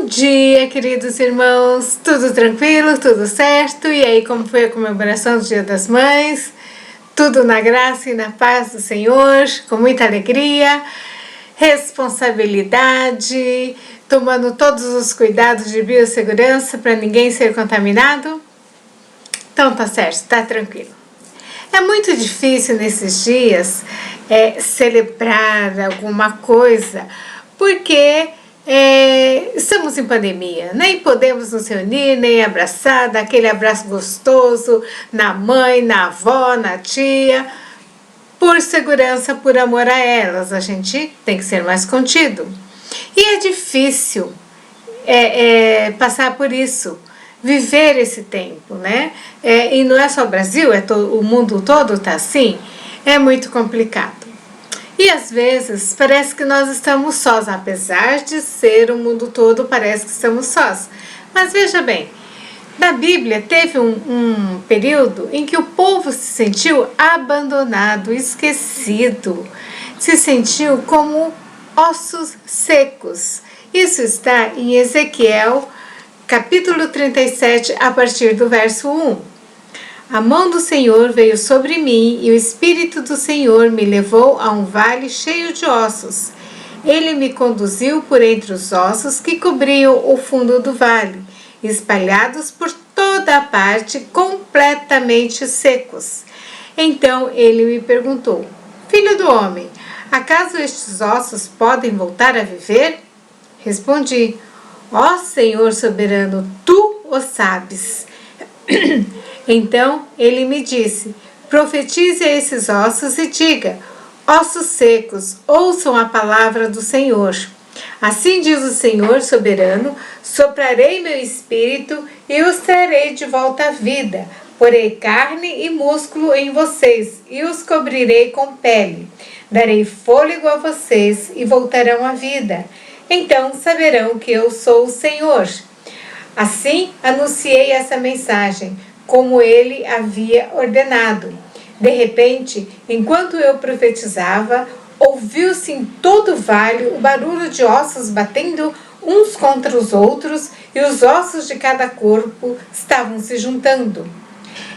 Bom dia, queridos irmãos, tudo tranquilo, tudo certo? E aí, como foi a comemoração do Dia das Mães? Tudo na graça e na paz do Senhor, com muita alegria, responsabilidade, tomando todos os cuidados de biossegurança para ninguém ser contaminado? Então tá certo, tá tranquilo. É muito difícil nesses dias celebrar alguma coisa, porque estamos em pandemia, nem podemos nos reunir, nem abraçar, dar aquele abraço gostoso na mãe, na avó, na tia. Por segurança, por amor a elas, a gente tem que ser mais contido. E é difícil passar por isso, viver esse tempo, né? E não é só o Brasil, o mundo todo está assim, é muito complicado. E às vezes parece que nós estamos sós, apesar de ser o mundo todo, parece que estamos sós. Mas veja bem, na Bíblia teve um período em que o povo se sentiu abandonado, esquecido, se sentiu como ossos secos. Isso está em Ezequiel, capítulo 37, a partir do verso 1. A mão do Senhor veio sobre mim e o Espírito do Senhor me levou a um vale cheio de ossos. Ele me conduziu por entre os ossos que cobriam o fundo do vale, espalhados por toda a parte, completamente secos. Então ele me perguntou: Filho do homem, acaso estes ossos podem voltar a viver? Respondi: Ó Senhor soberano, tu o sabes. Então ele me disse: profetize a esses ossos e diga: ossos secos, ouçam a palavra do Senhor. Assim diz o Senhor soberano: soprarei meu espírito e os trarei de volta à vida. Porei carne e músculo em vocês e os cobrirei com pele. Darei fôlego a vocês e voltarão à vida. Então saberão que eu sou o Senhor. Assim anunciei essa mensagem, como ele havia ordenado. De repente, enquanto eu profetizava, ouviu-se em todo o vale o barulho de ossos batendo uns contra os outros, e os ossos de cada corpo estavam se juntando.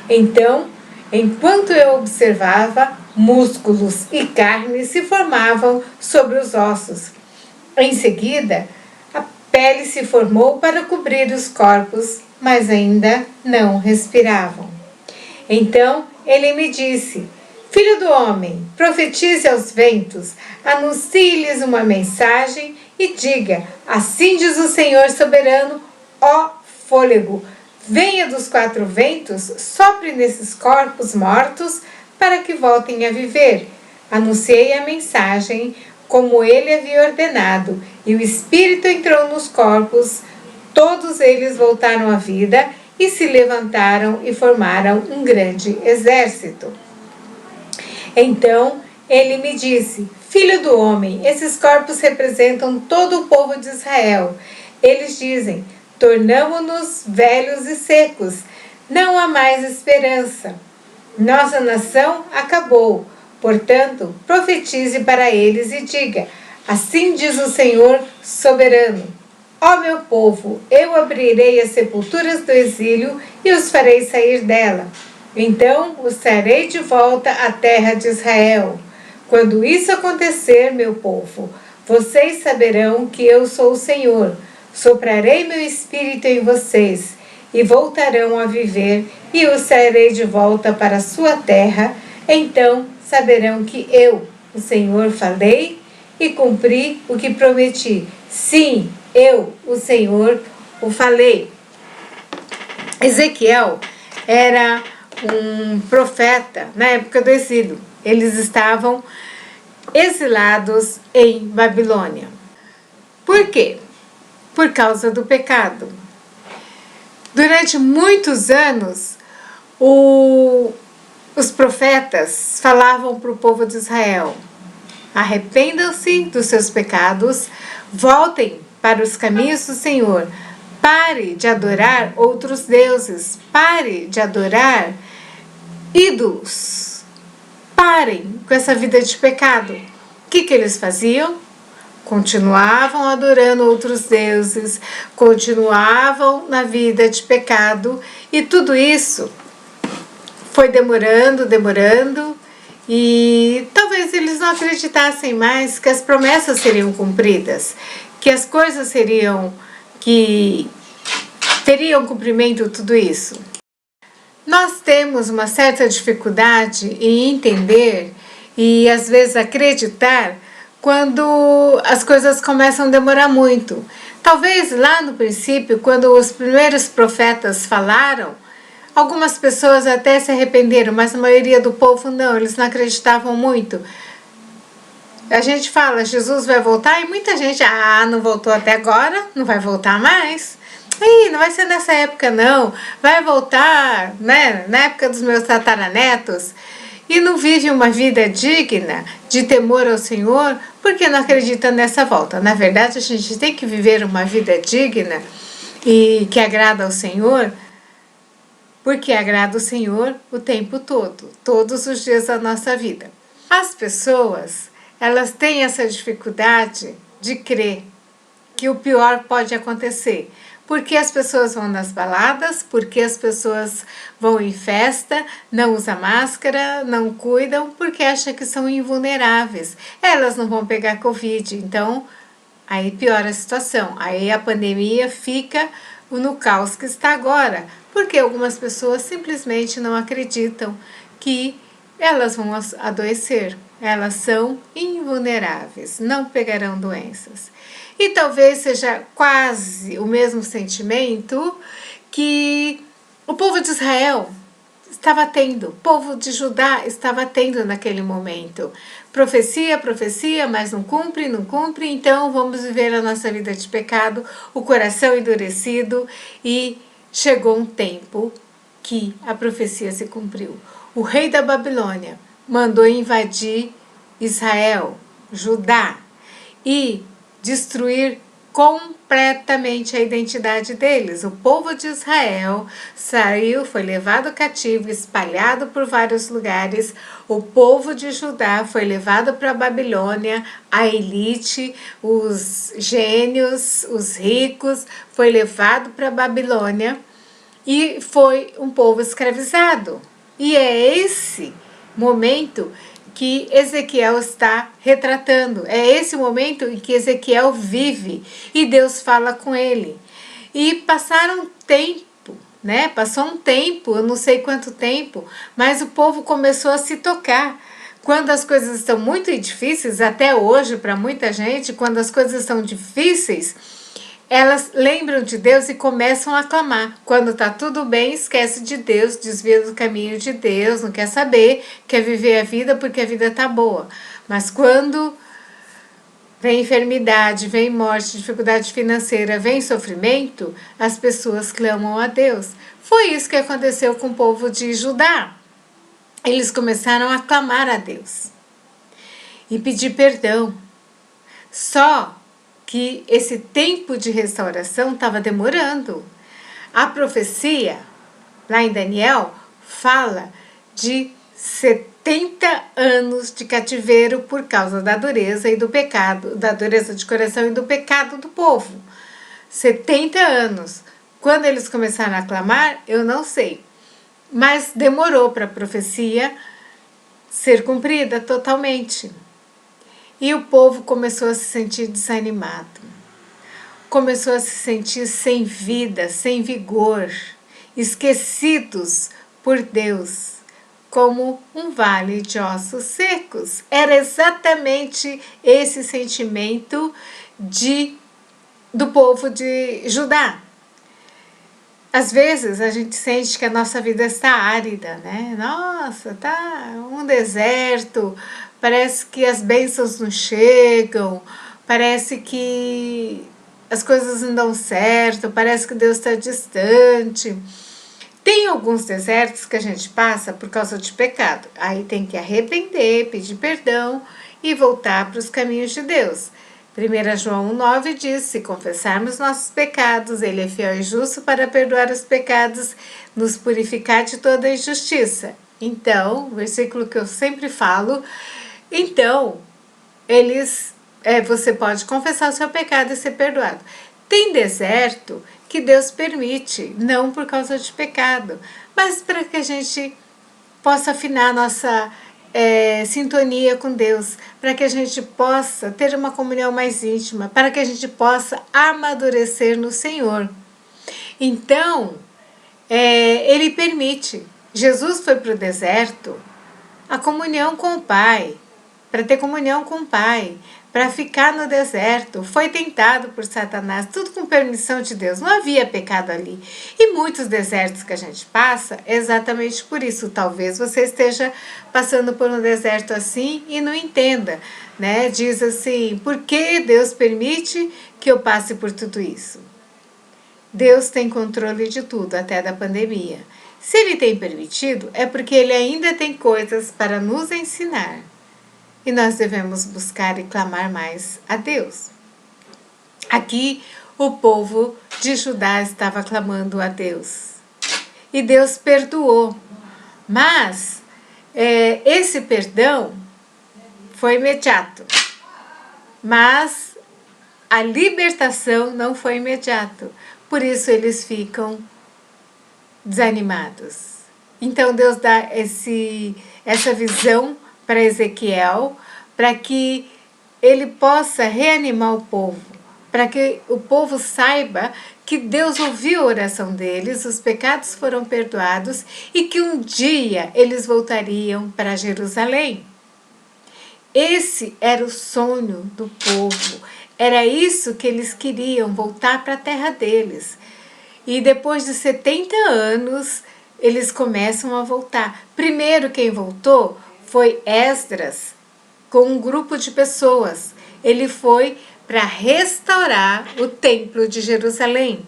Então, enquanto eu observava, músculos e carne se formavam sobre os ossos. Em seguida, a pele se formou para cobrir os corpos, mas ainda não respiravam. Então ele me disse: Filho do homem, profetize aos ventos, anuncie-lhes uma mensagem e diga: assim diz o Senhor soberano, ó fôlego, venha dos quatro ventos, sopre nesses corpos mortos para que voltem a viver. Anunciei a mensagem como ele havia ordenado, e o Espírito entrou nos corpos. Todos eles voltaram à vida e se levantaram e formaram um grande exército. Então ele me disse: Filho do homem, esses corpos representam todo o povo de Israel. Eles dizem: tornamo-nos velhos e secos, não há mais esperança. Nossa nação acabou. Portanto, profetize para eles e diga: assim diz o Senhor soberano: ó meu povo, eu abrirei as sepulturas do exílio e os farei sair dela. Então os trarei de volta à terra de Israel. Quando isso acontecer, meu povo, vocês saberão que eu sou o Senhor. Soprarei meu espírito em vocês e voltarão a viver e os trarei de volta para a sua terra. Então saberão que eu, o Senhor, falei e cumpri o que prometi. Sim, eu, o Senhor, o falei. Ezequiel era um profeta na época do exílio. Eles estavam exilados em Babilônia. Por quê? Por causa do pecado. Durante muitos anos, os profetas falavam para o povo de Israel: arrependam-se dos seus pecados, voltem para os caminhos do Senhor, pare de adorar outros deuses, pare de adorar ídolos, parem com essa vida de pecado. O que eles faziam? continuavam adorando outros deuses, continuavam na vida de pecado, e tudo isso foi demorando, e talvez eles não acreditassem mais que as promessas seriam cumpridas, que as coisas que teriam cumprimento, tudo isso. Nós temos uma certa dificuldade em entender e às vezes acreditar quando as coisas começam a demorar muito. Talvez lá no princípio, quando os primeiros profetas falaram, algumas pessoas até se arrependeram, mas a maioria do povo não, eles não acreditavam muito. A gente fala, Jesus vai voltar, e muita gente, não voltou até agora, não vai voltar mais. Ih, não vai ser nessa época não, vai voltar, né, na época dos meus tataranetos. E não vive uma vida digna de temor ao Senhor, porque não acredita nessa volta. Na verdade, a gente tem que viver uma vida digna e que agrada ao Senhor, porque agrada o Senhor o tempo todo, todos os dias da nossa vida. As pessoas, elas têm essa dificuldade de crer que o pior pode acontecer. Porque as pessoas vão nas baladas, porque as pessoas vão em festa, não usam máscara, não cuidam, porque acham que são invulneráveis. Elas não vão pegar Covid, então aí piora a situação. Aí a pandemia fica no caos que está agora, porque algumas pessoas simplesmente não acreditam que elas vão adoecer. Elas são invulneráveis, não pegarão doenças. E talvez seja quase o mesmo sentimento que o povo de Israel estava tendo, o povo de Judá estava tendo naquele momento. Profecia, profecia, mas não cumpre, então vamos viver a nossa vida de pecado, o coração endurecido, e chegou um tempo que a profecia se cumpriu. O rei da Babilônia mandou invadir Israel, Judá, e destruir completamente a identidade deles. O povo de Israel saiu, foi levado cativo, espalhado por vários lugares. O povo de Judá foi levado para a Babilônia, a elite, os gênios, os ricos, foi levado para a Babilônia e foi um povo escravizado. E é esse momento que Ezequiel está retratando. É esse momento em que Ezequiel vive e Deus fala com ele. E passaram tempo, né? Passou um tempo, eu não sei quanto tempo, mas o povo começou a se tocar. Quando as coisas estão muito difíceis, até hoje para muita gente, quando as coisas estão difíceis, elas lembram de Deus e começam a clamar. Quando está tudo bem, esquece de Deus, desvia do caminho de Deus, não quer saber, quer viver a vida porque a vida está boa. Mas quando vem enfermidade, vem morte, dificuldade financeira, vem sofrimento, as pessoas clamam a Deus. Foi isso que aconteceu com o povo de Judá. Eles começaram a clamar a Deus e pedir perdão. Só que esse tempo de restauração estava demorando. A profecia, lá em Daniel, fala de 70 anos de cativeiro por causa da dureza e do pecado, da dureza de coração e do pecado do povo. 70 anos. Quando eles começaram a clamar, eu não sei. Mas demorou para a profecia ser cumprida totalmente. E o povo começou a se sentir desanimado, começou a se sentir sem vida, sem vigor, esquecidos por Deus, como um vale de ossos secos. Era exatamente esse sentimento do povo de Judá. Às vezes a gente sente que a nossa vida está árida, né? Nossa, tá um deserto, parece que as bênçãos não chegam, parece que as coisas não dão certo, parece que Deus está distante. Tem alguns desertos que a gente passa por causa de pecado. Aí tem que arrepender, pedir perdão e voltar para os caminhos de Deus. 1 João 1,9 diz, se confessarmos nossos pecados, Ele é fiel e justo para perdoar os pecados, nos purificar de toda injustiça. Então, versículo que eu sempre falo, então, eles você pode confessar o seu pecado e ser perdoado. Tem deserto que Deus permite, não por causa de pecado, mas para que a gente possa afinar nossa sintonia com Deus, para que a gente possa ter uma comunhão mais íntima, para que a gente possa amadurecer no Senhor. Então, Ele permite. Jesus foi para o deserto a comunhão com o Pai, para ter comunhão com o Pai, para ficar no deserto. Foi tentado por Satanás, tudo com permissão de Deus. Não havia pecado ali. E muitos desertos que a gente passa, é exatamente por isso. Talvez você esteja passando por um deserto assim e não entenda, né? Diz assim, por que Deus permite que eu passe por tudo isso? Deus tem controle de tudo, até da pandemia. Se Ele tem permitido, é porque Ele ainda tem coisas para nos ensinar. E nós devemos buscar e clamar mais a Deus. Aqui, o povo de Judá estava clamando a Deus. E Deus perdoou. Mas, esse perdão foi imediato. Mas, a libertação não foi imediata. Por isso, eles ficam desanimados. Então, Deus dá essa visão para Ezequiel, para que ele possa reanimar o povo, para que o povo saiba que Deus ouviu a oração deles, os pecados foram perdoados e que um dia eles voltariam para Jerusalém. Esse era o sonho do povo, era isso que eles queriam, voltar para a terra deles. E depois de 70 anos, eles começam a voltar. Primeiro quem voltou foi Esdras, com um grupo de pessoas. Ele foi para restaurar o templo de Jerusalém.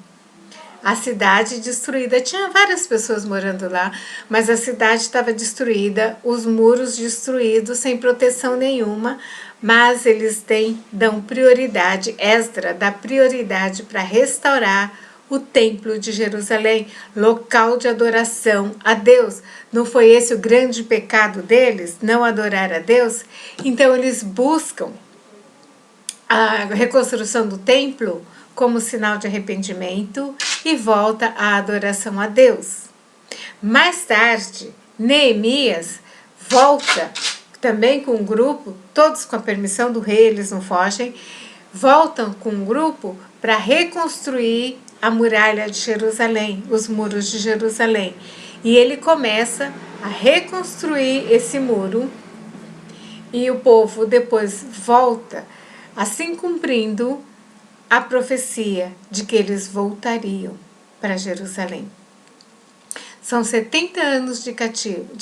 A cidade destruída, tinha várias pessoas morando lá, mas a cidade estava destruída, os muros destruídos, sem proteção nenhuma, mas eles dão prioridade, Esdras dá prioridade para restaurar o templo de Jerusalém, local de adoração a Deus. Não foi esse o grande pecado deles, não adorar a Deus? Então eles buscam a reconstrução do templo como sinal de arrependimento e volta à adoração a Deus. Mais tarde, Neemias volta também com um grupo, todos com a permissão do rei, eles não fogem, voltam com um grupo para reconstruir a muralha de Jerusalém, os muros de Jerusalém. E ele começa a reconstruir esse muro e o povo depois volta, assim cumprindo a profecia de que eles voltariam para Jerusalém. São 70 anos de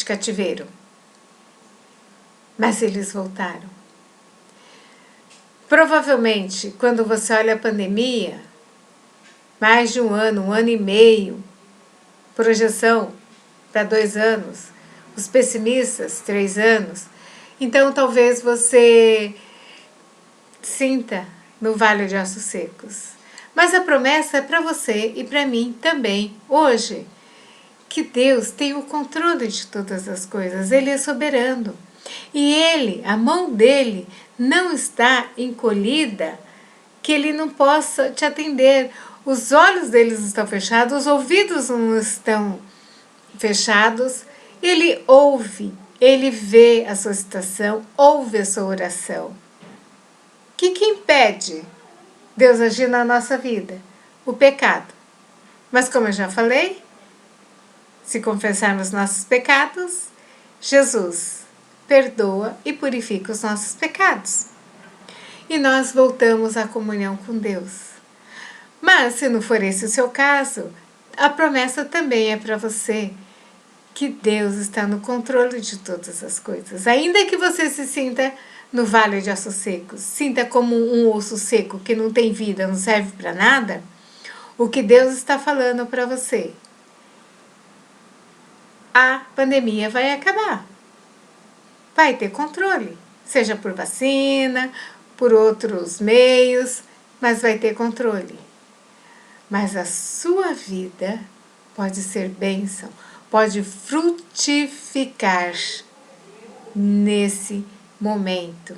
cativeiro, mas eles voltaram. Provavelmente, quando você olha a pandemia, mais de um ano e meio, projeção para 2 anos, os pessimistas, 3 anos. Então, talvez você sinta no Vale de Ossos Secos. Mas a promessa é para você e para mim também, hoje, que Deus tem o controle de todas as coisas, Ele é soberano. E Ele, a mão dEle, não está encolhida que Ele não possa te atender. Os olhos deles estão fechados, os ouvidos não estão fechados. Ele ouve, Ele vê a sua situação, ouve a sua oração. O que impede Deus agir na nossa vida? O pecado. Mas como eu já falei, se confessarmos nossos pecados, Jesus perdoa e purifica os nossos pecados. E nós voltamos à comunhão com Deus. Mas, se não for esse o seu caso, a promessa também é para você que Deus está no controle de todas as coisas. Ainda que você se sinta no vale de ossos secos, sinta como um osso seco que não tem vida, não serve para nada, o que Deus está falando para você? A pandemia vai acabar. Vai ter controle, seja por vacina, por outros meios, mas vai ter controle. Mas a sua vida pode ser bênção, pode frutificar nesse momento.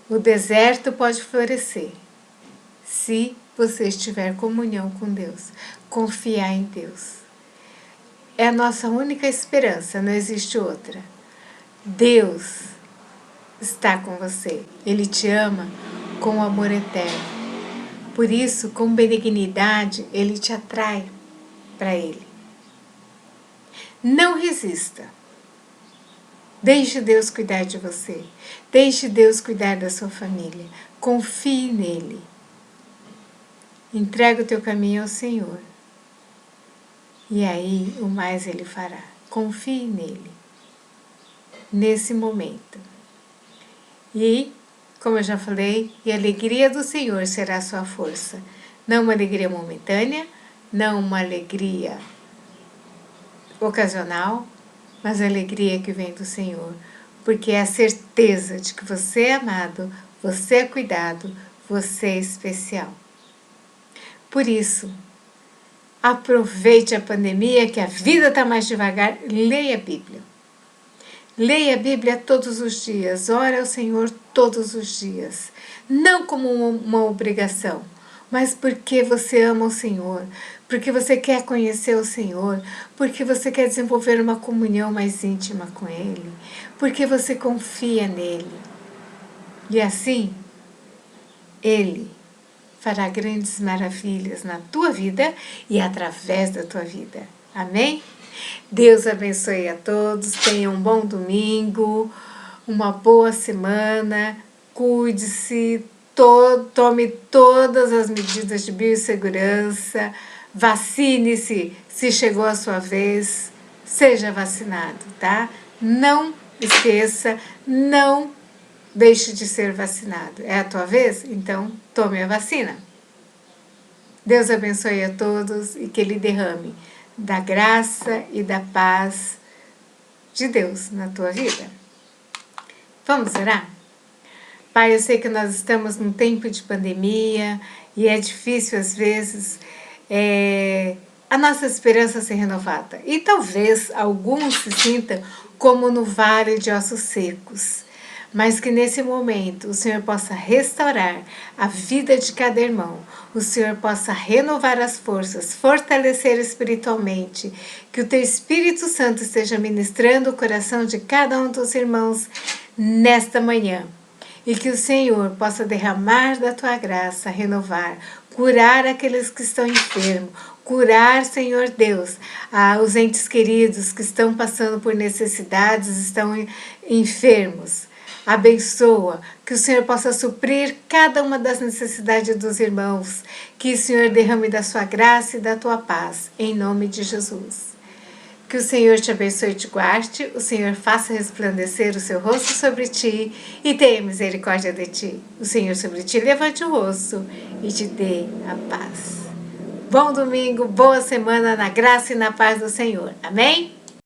O deserto pode florescer se você estiver em comunhão com Deus, confiar em Deus. É a nossa única esperança, não existe outra. Deus está com você, Ele te ama com amor eterno. Por isso, com benignidade, Ele te atrai para Ele. Não resista. Deixe Deus cuidar de você. Deixe Deus cuidar da sua família. Confie nele. Entrega o teu caminho ao Senhor. E aí o mais Ele fará. Confie nele. Nesse momento. E, como eu já falei, a alegria do Senhor será a sua força. Não uma alegria momentânea, não uma alegria ocasional, mas a alegria que vem do Senhor. Porque é a certeza de que você é amado, você é cuidado, você é especial. Por isso, aproveite a pandemia, que a vida está mais devagar, leia a Bíblia. Leia a Bíblia todos os dias, ore ao Senhor todos os dias. Não como uma obrigação, mas porque você ama o Senhor, porque você quer conhecer o Senhor, porque você quer desenvolver uma comunhão mais íntima com Ele, porque você confia nele. E assim, Ele fará grandes maravilhas na tua vida e através da tua vida. Amém? Deus abençoe a todos, tenham um bom domingo, uma boa semana, cuide-se, tome todas as medidas de biossegurança, vacine-se se chegou a sua vez, seja vacinado, tá? Não esqueça, não deixe de ser vacinado. É a tua vez? Então tome a vacina. Deus abençoe a todos e que Ele derrame da graça e da paz de Deus na tua vida. Vamos orar? Pai, eu sei que nós estamos num tempo de pandemia e é difícil às vezes a nossa esperança ser renovada. E talvez alguns se sintam como no vale de ossos secos. Mas que nesse momento o Senhor possa restaurar a vida de cada irmão, o Senhor possa renovar as forças, fortalecer espiritualmente, que o Teu Espírito Santo esteja ministrando o coração de cada um dos irmãos nesta manhã. E que o Senhor possa derramar da Tua graça, renovar, curar aqueles que estão enfermos, curar, Senhor Deus, os entes queridos que estão passando por necessidades, estão enfermos. Abençoa, que o Senhor possa suprir cada uma das necessidades dos irmãos, que o Senhor derrame da sua graça e da tua paz, em nome de Jesus. Que o Senhor te abençoe e te guarde, o Senhor faça resplandecer o seu rosto sobre ti e tenha misericórdia de ti. O Senhor sobre ti levante o rosto e te dê a paz. Bom domingo, boa semana na graça e na paz do Senhor. Amém?